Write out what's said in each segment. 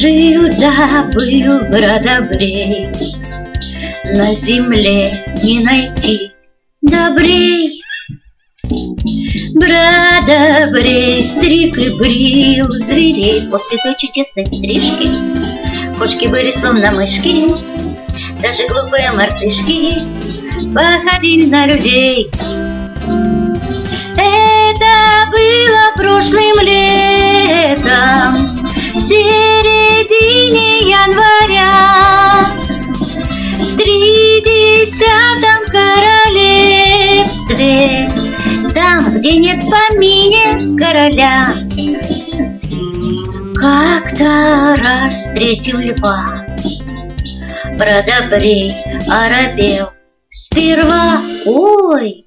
Жил-да был бродобрей, на земле не найти добрей. Бродобрей стриг и брил зверей. После той чудесной стрижки кошки были словно мышки, даже глупые мартышки походили на людей. Это было прошлым летом, в середине января, в 30-м королевстве, там, где нет в помине короля. Как-то раз встретил льва бродобрей, оробел сперва, ой,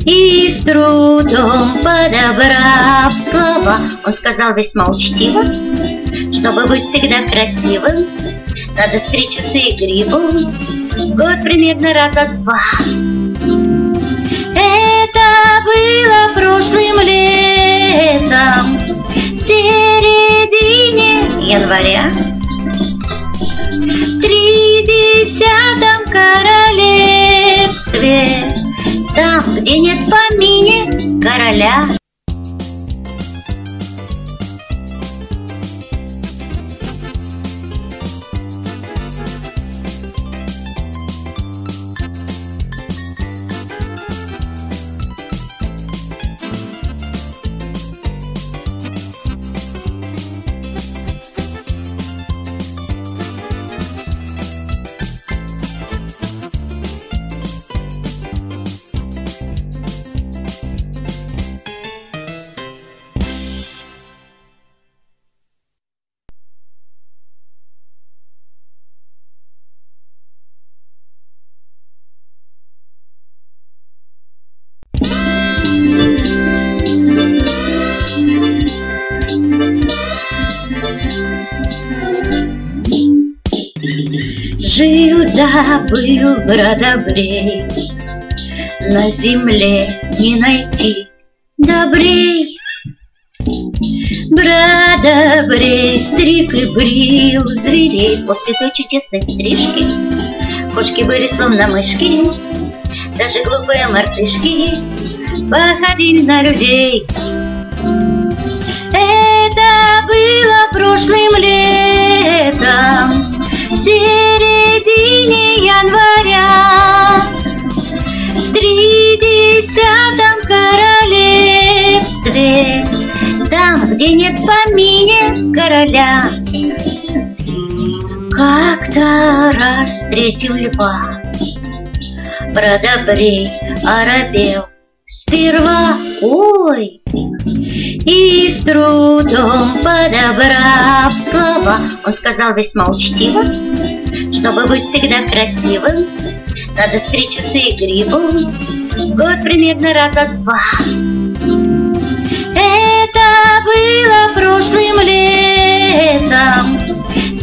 и с трудом подобрав слова, он сказал весьма учтиво: чтобы быть всегда красивым, надо стричь усы и гриву год примерно раза два. Это было прошлым летом, в середине января, в 30-м королевстве, там, где нет в помине короля. Жил-да был бродобрей, на земле не найти добрей. Бродобрей стриг и брил зверей. После той чудесной стрижки кошки были словно мышки, даже глупые мартышки походили на людей. Это было прошлым летом, в середине января, в 30-м королевстве, там, где нет в помине короля. Как-то раз встретил льва бродобрей, оробел сперва, ой, и с трудом подобрав слова, он сказал весьма учтиво: чтобы быть всегда красивым, надо стричь усы и гриву год примерно раза два. Это было прошлым летом, в